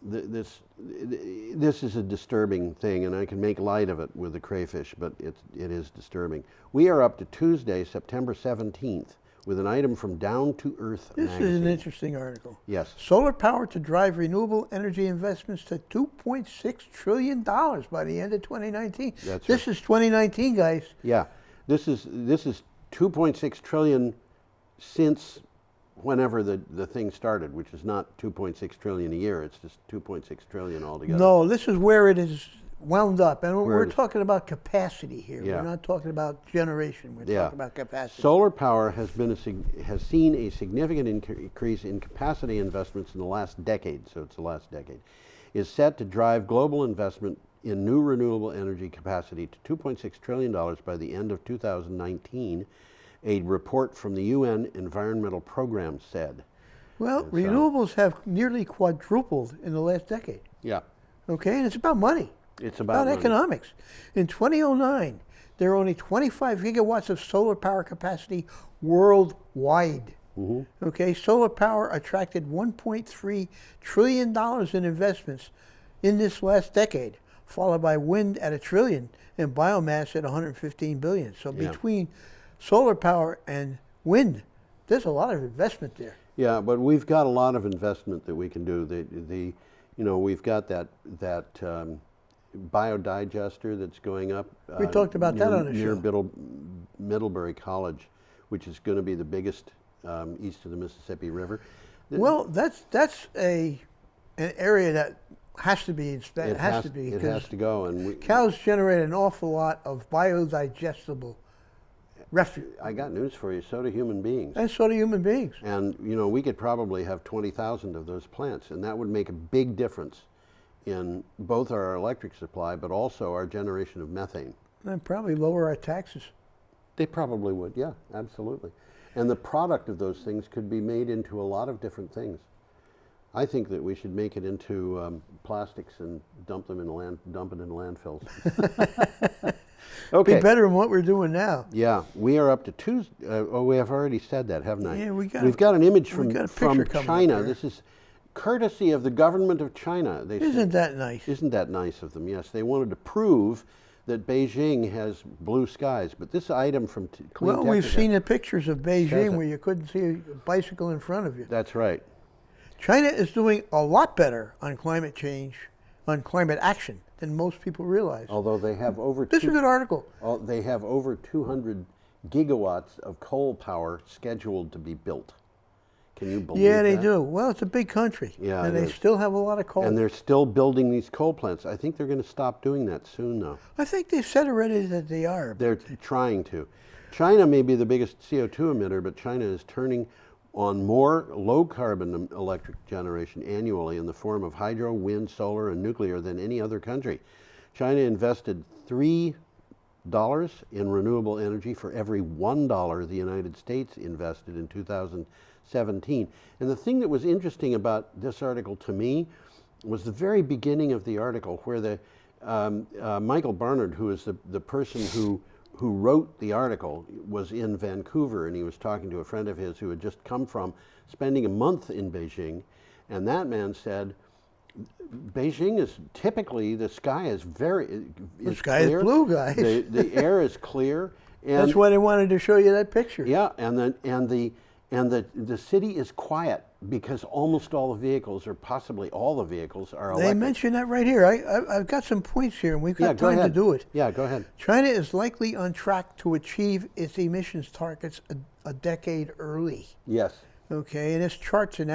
this is a disturbing thing, and I can make light of it with the crayfish, but it is disturbing. We are up to Tuesday, September 17th, with an item from Down to Earth This magazine. is an interesting article. Yes. Solar power to drive renewable energy investments to $2.6 trillion by the end of 2019. That's This is 2019, guys. Yeah, this is 2.6 trillion since whenever the thing started, which is not 2.6 trillion a year. It's just 2.6 trillion altogether. No, this is where it is wound up. And Where we're it is. talking about capacity here. Yeah. We're not talking about generation. We're Yeah. talking about capacity. Solar power has seen a significant increase in capacity investments in the last decade, so it's the last decade, is set to drive global investment in new renewable energy capacity to $2.6 trillion by the end of 2019, a report from the UN Environmental Program said. Well, And so- renewables have nearly quadrupled in the last decade. Yeah, Okay, and it's about money. it's about money. Economics. In 2009, there are only 25 gigawatts of solar power capacity worldwide. Mm-hmm. Okay, solar power attracted $1.3 trillion in investments in this last decade, followed by wind at $1 trillion and biomass at $115 billion. So Yeah. between solar power and wind, there's a lot of investment there. Yeah, but we've got a lot of investment that we can do. We've got that biodigester that's going up. We talked about that on the near show. Middlebury College, which is going to be the biggest east of the Mississippi River. Well, that's an area that has to be It has to be It because has to go, and cows generate an awful lot of biodigestible refuse, I got news for you. So do human beings. and so do human beings. And we could probably have 20,000 of those plants, and that would make a big difference in both our electric supply, but also our generation of methane. And probably lower our taxes. They probably would, yeah, absolutely. And the product of those things could be made into a lot of different things. I think that we should make it into plastics and dump it in landfills. Okay. Be better than what we're doing now. Yeah, we are up to Tuesday. We have already said that, haven't I? Yeah, We've got an image we got a from picture coming up China. here. This is courtesy of the government of China. Isn't that nice? Isn't that nice of them? Yes, they wanted to prove that Beijing has blue skies. But this item from Clean Well, we've Technica- seen the pictures of Says Beijing it. where you couldn't see a bicycle in front of you. That's right. China is doing a lot better on climate change, on climate action, than most people realize. Although they have over This is a good article. they have over 200 gigawatts of coal power scheduled to be built. Can you believe Yeah, they that? do. Well, it's a big country. Yeah, and it they is. still have a lot of coal. And they're still building these coal plants. I think they're going to stop doing that soon, though. I think they've said already that they are. They're trying to. China may be the biggest CO2 emitter, but China is turning on more low-carbon electric generation annually in the form of hydro, wind, solar, and nuclear than any other country. China invested $3 in renewable energy for every $1 the United States invested in 2017. And the thing that was interesting about this article to me was the very beginning of the article where the Michael Barnard, who is the person who wrote the article, was in Vancouver, and he was talking to a friend of his who had just come from spending a month in Beijing, and that man said, Beijing is typically, the sky is The sky clear. is blue, guys. The air is clear. And That's why they wanted to show you that picture. yeah, and the city is quiet because almost all the vehicles, or possibly all the vehicles, are electric. They mention that right here. I've got some points here, and we've got go time to ahead. do it. Yeah, go ahead. China is likely on track to achieve its emissions targets a decade early. Yes. Okay, and there's charts in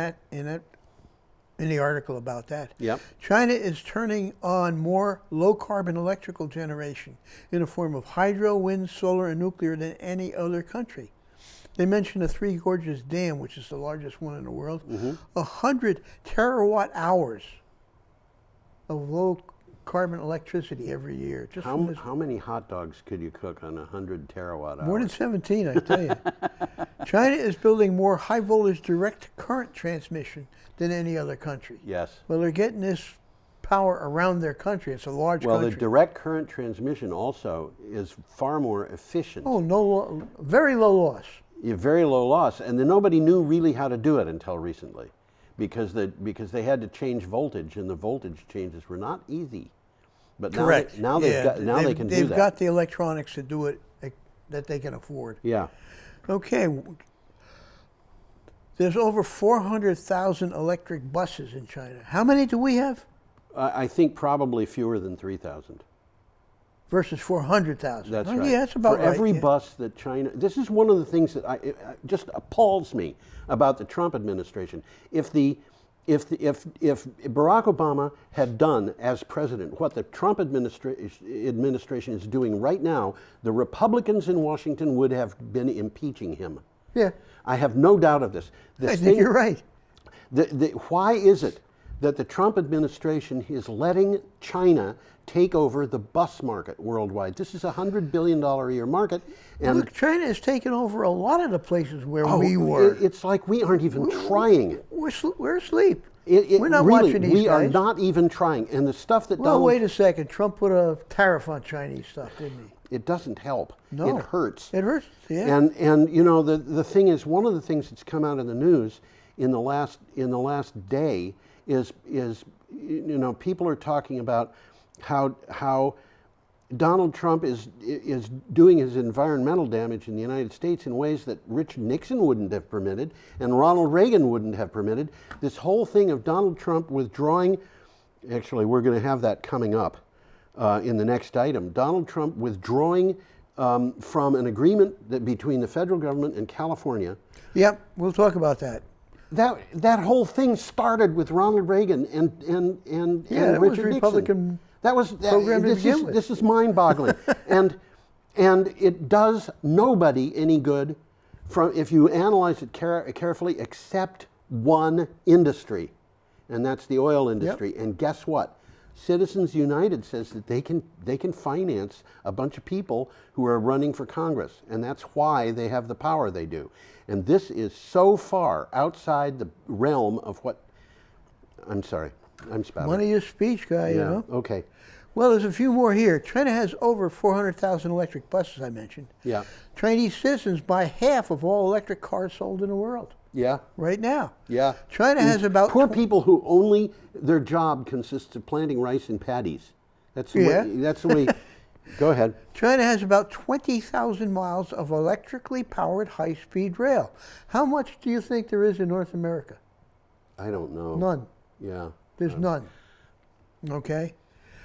the article about that. Yep. China is turning on more low-carbon electrical generation in the form of hydro, wind, solar, and nuclear than any other country. They mention the Three Gorges Dam, which is the largest one in the world, 100 terawatt hours of carbon electricity every year. Just from this. How many hot dogs could you cook on 100 terawatt hours? More than 17, I tell you. China is building more high voltage direct current transmission than any other country. Yes. Well, they're getting this power around their country. It's a large Well, country. the direct current transmission also is far more efficient. Oh, very low loss. Very low loss, and then nobody knew really how to do it until recently, because they had to change voltage, and the voltage changes were not easy. But Correct. Now they can do that. They've got the electronics to do it that they can afford. Yeah. Okay. There's over 400,000 electric buses in China. How many do we have? I think probably fewer than 3,000. Versus 400,000. That's right. Yeah, that's about For right. every bus that China, this is one of the things that it just appalls me about the Trump administration. If Barack Obama had done as president what the Trump administration is doing right now, the Republicans in Washington would have been impeaching him. Yeah. I have no doubt of this. I think you're right. Why is it that the Trump administration is letting China take over the bus market worldwide? This is a $100 billion a year market. And look, China has taken over a lot of the places where we were. It's like we aren't even trying. We're asleep. We're not really, watching these we guys. are not even trying. And the stuff that Well, wait a second. Trump put a tariff on Chinese stuff, didn't he? it doesn't help. No. It hurts. It hurts, yeah. And you know, the thing is, one of the things that's come out in the news in the last day is you know, people are talking about how Donald Trump is doing his environmental damage in the United States in ways that Richard Nixon wouldn't have permitted and Ronald Reagan wouldn't have permitted. This whole thing of Donald Trump withdrawing, actually we're going to have that coming up in the next item, Donald Trump withdrawing from an agreement between the federal government and California. Yep, we'll talk about that. That whole thing started with Ronald Reagan and That was Richard Republican Nixon. That was program to begin with. This is mind-boggling, and it does nobody any good if you analyze it carefully, except one industry, and that's the oil industry. Yep. And guess what? Citizens United says that they can finance a bunch of people who are running for Congress, and that's why they have the power they do. And this is so far outside the realm of what. I'm sorry, I'm spouting. One of your speech guy, you know. Okay. Well, there's a few more here. China has over 400,000 electric buses, I mentioned. Yeah. Chinese citizens buy half of all electric cars sold in the world. Yeah. Right now. Yeah. China has about poor people who only their job consists of planting rice in paddies. That's the way. That's the way. Go ahead. China has about 20,000 miles of electrically powered high-speed rail. How much do you think there is in North America? I don't know. None. Yeah. There's none. Okay.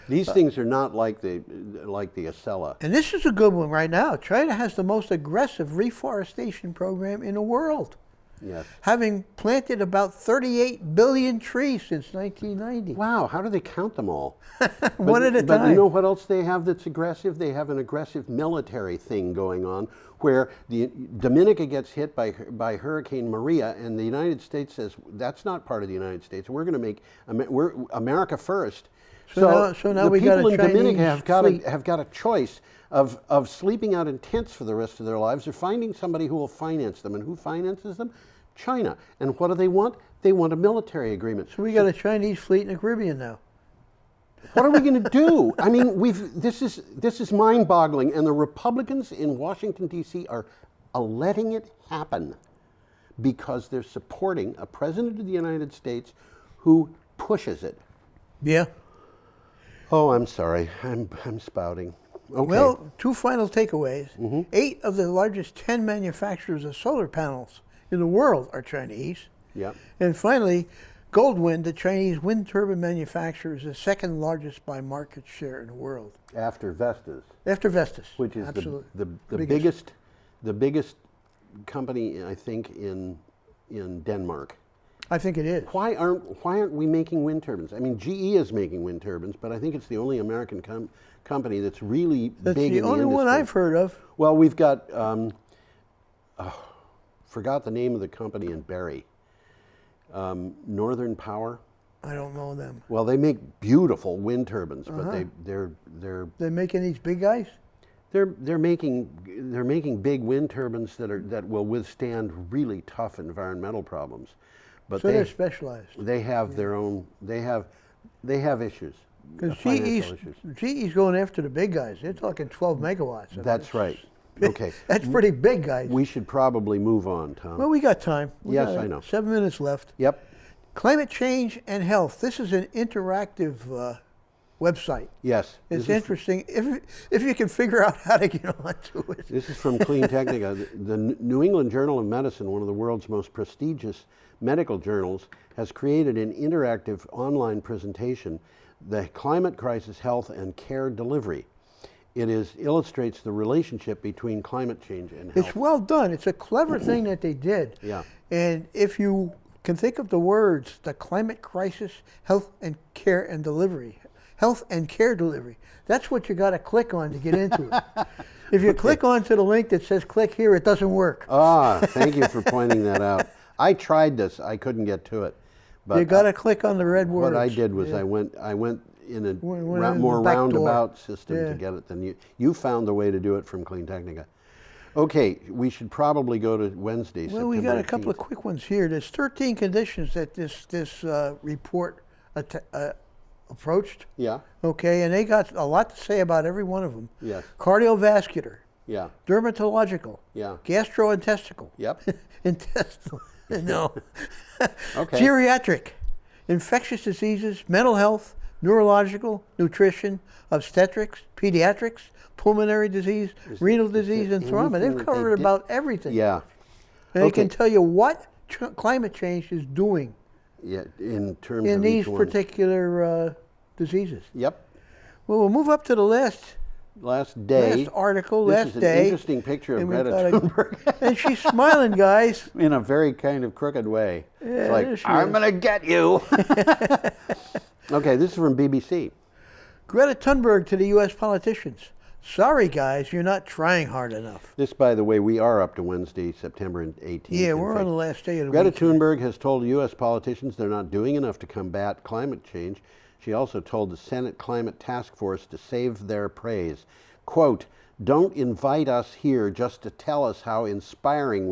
These things are not like the Acela. And this is a good one right now. China has the most aggressive reforestation program in the world. Yes. Having planted about 38 billion trees since 1990. Wow, how do they count them all? One at a But time. you know what else they have that's aggressive? They have an aggressive military thing going on where the Dominica gets hit by Hurricane Maria, and the United States says, that's not part of the United States. We're going to make we're America first. So now the we got a people in Dominica Chinese have got a choice of sleeping out in tents for the rest of their lives or finding somebody who will finance them. And who finances them? China. And what do they want? They want a military agreement. So we got a Chinese fleet in the Caribbean now. What are we going to do? I mean, this is mind-boggling, and the Republicans in Washington, D.C. are letting it happen because they're supporting a president of the United States who pushes it. Yeah. Oh, I'm sorry. I'm spouting. Okay. Well, two final takeaways. Mm-hmm. 8 of the largest 10 manufacturers of solar panels in the world are Chinese. Yep. And finally, Goldwind, the Chinese wind turbine manufacturer, is the second largest by market share in the world. After Vestas. After Vestas. Which is absolutely. the biggest company, I think, in Denmark. I think it is. Why aren't we making wind turbines? I mean, GE is making wind turbines, but I think it's the only American company that's really big in the industry. That's the only one I've heard of. Well, we've got, forgot the name of the company in Barrie. Northern Power. I don't know them. Well, they make beautiful wind turbines, but Uh-huh. They're making these big guys? they're making big wind turbines that will withstand really tough environmental problems. But So they're specialized. they have their own. They have issues. Because Financial issues. GE's going after the big guys. They're talking 12 megawatts. I mean, That's right. big- Okay. That's pretty big, guys. We should probably move on, Tom. Well, we got time. Yes, I know. 7 minutes left. Yep. Climate change and health. This is an interactive website. Yes. It's This is- interesting if you can figure out how to get onto it. This is from Clean Technica. The New England Journal of Medicine, one of the world's most prestigious medical journals, has created an interactive online presentation, The Climate Crisis, Health, and Care Delivery. It illustrates the relationship between climate change and health. It's well done. It's a clever thing that they did. Yeah. And if you can think of the words, the climate crisis, health and care and delivery, health and care delivery, that's what you got to click on to get into it. If you click onto the link that says click here, it doesn't work. Thank you for pointing that out. I tried this. I couldn't get to it. But You got to click on the red words. what I did was Yeah. I went in a Went in the more back door. roundabout system Yeah. to get it than you. You found the way to do it from Clean Technica. Okay, we should probably go to Wednesday, Well, we got September a couple of 18th. quick ones here. There's 13 conditions that this report approached. Yeah, Okay, and they got a lot to say about every one of them. yes, Cardiovascular, yeah, dermatological, yeah, gastrointestinal, yep, intestinal, no, okay. geriatric, infectious diseases, mental health, neurological, nutrition, obstetrics, pediatrics, pulmonary disease, renal disease, and trauma. anything They've that they covered did? about everything. Yeah, And they can okay. tell you what climate change is doing yeah, in terms in of these each one. particular diseases. Yep, Well, we'll move up to the last day. article, This last is an day. interesting picture of and we've Greta got Thunberg and she's smiling, guys. in a very kind of crooked way. Yeah, it's there like, she I'm is. going to get you. Okay, this is from BBC. Greta Thunberg to the U.S. politicians. Sorry, guys, you're not trying hard enough. This, by the way, we are up to Wednesday, September 18th. Yeah, In we're fact, on the last day of the Greta week. Thunberg has told U.S. politicians they're not doing enough to combat climate change. She also told the Senate Climate Task Force to save their praise. Quote, don't invite us here just to tell us how inspiring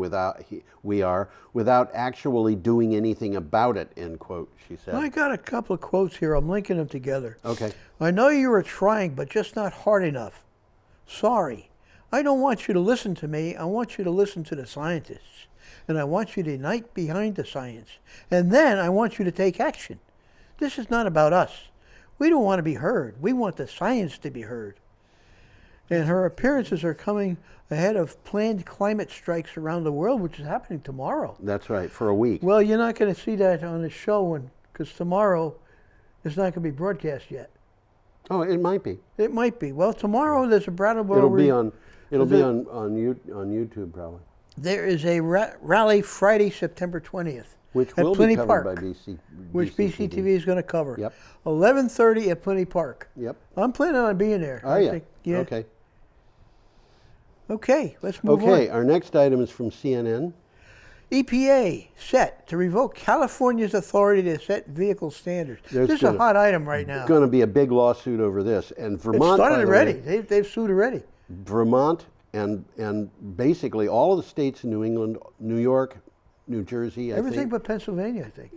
we are without actually doing anything about it, end quote, she said. I got a couple of quotes here. I'm linking them together. Okay. I know you were trying, but just not hard enough. Sorry. I don't want you to listen to me. I want you to listen to the scientists. And I want you to unite behind the science. And then I want you to take action. This is not about us. We don't want to be heard. We want the science to be heard. And her appearances are coming ahead of planned climate strikes around the world, which is happening tomorrow. That's right, for a week. Well, you're not going to see that on the show because tomorrow it's not going to be broadcast yet. Oh, it might be. It might be. Well, tomorrow there's a Brattleboro. It'll be on Is it- on YouTube probably, There is a rally Friday, September 20th. which at will Plenty be covered Park, by BC. which BCTV is going to cover. Yep. 11:30 at Plenty Park. Yep. I'm planning on being there. Are I you? think- yeah. Okay. Okay, let's move Okay, on. our next item is from CNN. EPA set to revoke California's authority to set vehicle standards. There's This is a gonna- hot item right now. Going to be a big lawsuit over this, and It Vermont. by started the already. way, They've sued already. Vermont and basically all of the states in New England, New York, New Jersey, I Everything think, but Pennsylvania, I think.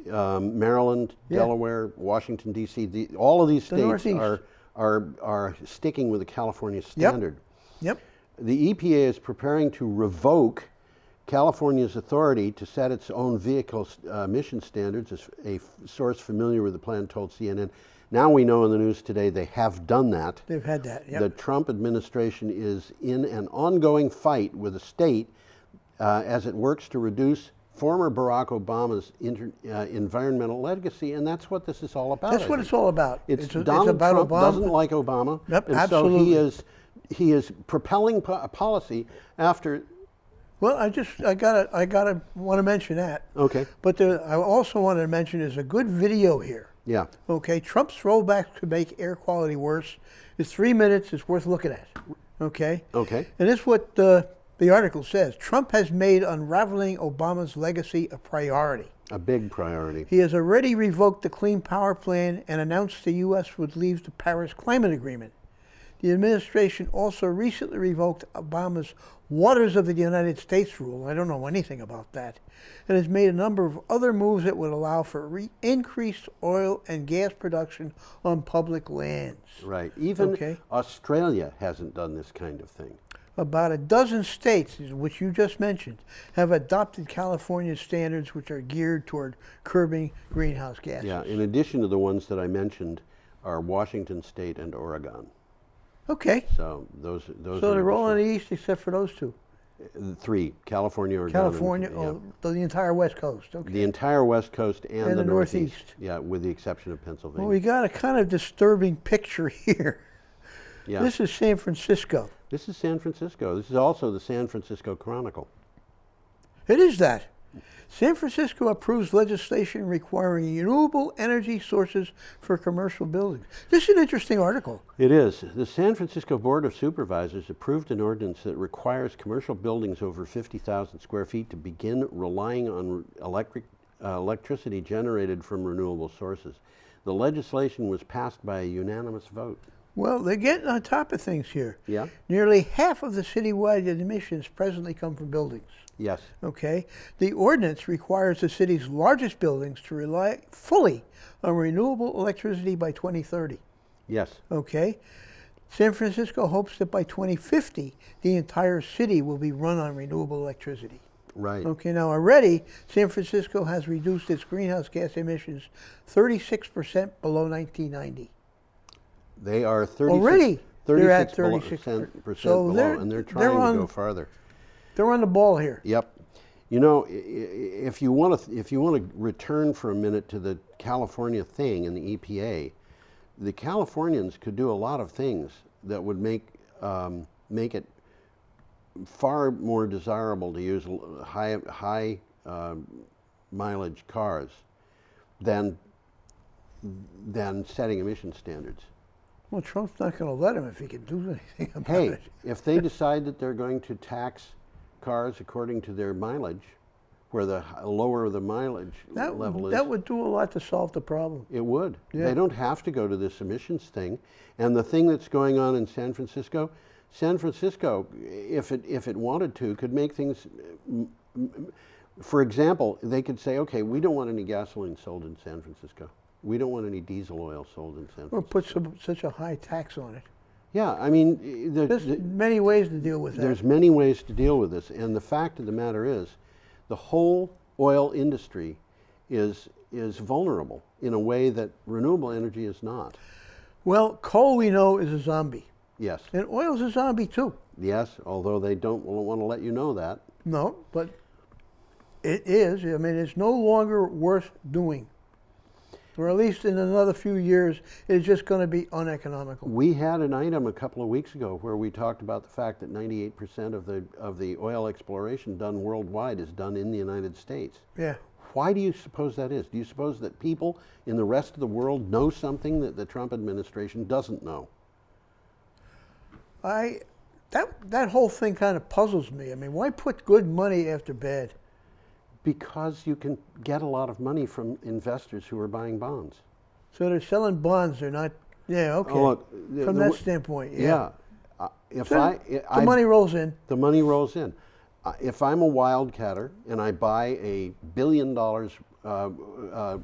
Maryland, Yeah. Delaware, Washington D.C. All of these The states Northeast. are sticking with the California standard. Yep. The EPA is preparing to revoke California's authority to set its own vehicle emission standards, as a source familiar with the plan told CNN. Now we know in the news today they have done that. They've had that. Yep. The Trump administration is in an ongoing fight with the state as it works to reduce former Barack Obama's environmental legacy, and that's what this is all about. That's I what think. it's all about. It's it's Donald about Trump Obama. doesn't like Obama, Yep, and absolutely. so he is propelling a policy after. Well, I gotta want to mention that. Okay. But I also wanted to mention there's a good video here. Yeah. Okay, Trump's throwback to make air quality worse. It's 3 minutes. It's worth looking at. Okay. Okay. And this is what the article says, Trump has made unraveling Obama's legacy a priority. A big priority. He has already revoked the Clean Power Plan and announced the U.S. would leave the Paris Climate Agreement. The administration also recently revoked Obama's Waters of the United States rule. I don't know anything about that. And has made a number of other moves that would allow for increased oil and gas production on public lands. Right. Even Australia hasn't done this kind of thing. About a dozen states, which you just mentioned, have adopted California's standards, which are geared toward curbing greenhouse gases. Yeah, in addition to the ones that I mentioned are Washington State and Oregon. Okay. So those So they're all in the east except for those two. Three: California, Oregon, California, and, the entire West Coast. Okay. the entire West Coast and the Northeast. Yeah, with the exception of Pennsylvania. Well, we got a kind of disturbing picture here. Yeah. This is San Francisco. This is San Francisco. This is also the San Francisco Chronicle. It is that. San Francisco approves legislation requiring renewable energy sources for commercial buildings. This is an interesting article. It is. The San Francisco Board of Supervisors approved an ordinance that requires commercial buildings over 50,000 square feet to begin relying on electricity generated from renewable sources. The legislation was passed by a unanimous vote. Well, they're getting on top of things here. Yeah? Nearly half of the citywide emissions presently come from buildings. Yes. Okay. The ordinance requires the city's largest buildings to rely fully on renewable electricity by 2030. Yes. Okay. San Francisco hopes that by 2050, the entire city will be run on renewable electricity. Right. Okay, now already, San Francisco has reduced its greenhouse gas emissions 36% below 1990. They are 36, Already, they're at 36% So below, and they're trying to go farther. They're on the ball here. Yep. You know, if you want to return for a minute to the California thing and the EPA, the Californians could do a lot of things that would make it far more desirable to use high mileage cars than setting emission standards. Well, Trump's not going to let him if he can do anything about Hey, it. if they decide that they're going to tax cars according to their mileage, where the lower the mileage level is. That would do a lot to solve the problem. It would. Yeah. They don't have to go to this emissions thing. And the thing that's going on in San Francisco, if it wanted to, could make things, for example, they could say, okay, we don't want any gasoline sold in San Francisco. We don't want any diesel oil sold in San Francisco. Or put such a high tax on it. Yeah, I mean, There's many ways to deal with that. there's many ways to deal with this. And the fact of the matter is, the whole oil industry is vulnerable in a way that renewable energy is not. Well, coal, we know, is a zombie. Yes. And oil's a zombie, too. Yes, although they don't want to let you know that. No, but it is. I mean, it's no longer worth doing. Or at least in another few years, it's just going to be uneconomical. We had an item a couple of weeks ago where we talked about the fact that 98% of the oil exploration done worldwide is done in the United States. Yeah. Why do you suppose that is? Do you suppose that people in the rest of the world know something that the Trump administration doesn't know? That whole thing kind of puzzles me. I mean, why put good money after bad? Because you can get a lot of money from investors who are buying bonds. So they're selling bonds. They're not. Yeah. Okay. Oh, look, From that standpoint, yeah. If So the money rolls in. The money rolls in. If I'm a wildcatter and I buy a $1 billion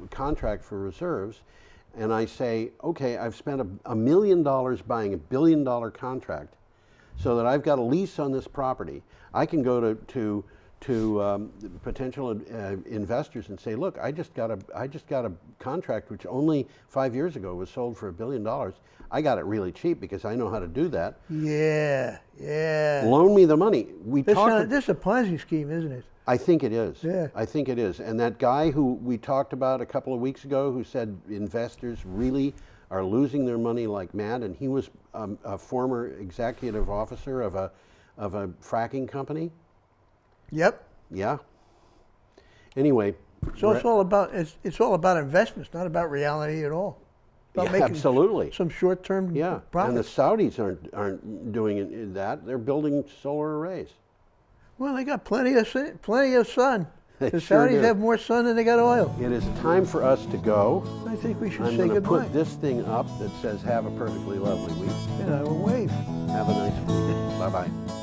contract for reserves, and I say, okay, I've spent $1 million buying $1 billion contract, so that I've got a lease on this property, I can go to potential investors and say, look, I just got a contract which only 5 years ago was sold for $1 billion. I got it really cheap because I know how to do that. Yeah, yeah. Loan me the money. This is a Ponzi scheme, isn't it? I think it is. Yeah. I think it is. And that guy who we talked about a couple of weeks ago who said investors really are losing their money like mad, and he was a former executive officer of a fracking company. Yep. Yeah. Anyway. So it's all about investments, not about reality at all. About Yeah, making absolutely. some short-term Yeah. profits. And the Saudis aren't doing that. They're building solar arrays. Well, they got plenty of sun. They The sure Saudis do. have more sun than they got oil. It is time for us to go. I think we should I'm say going to goodbye. put this thing up that says, have a perfectly lovely week. And I will wave. Have a nice week. Bye-bye.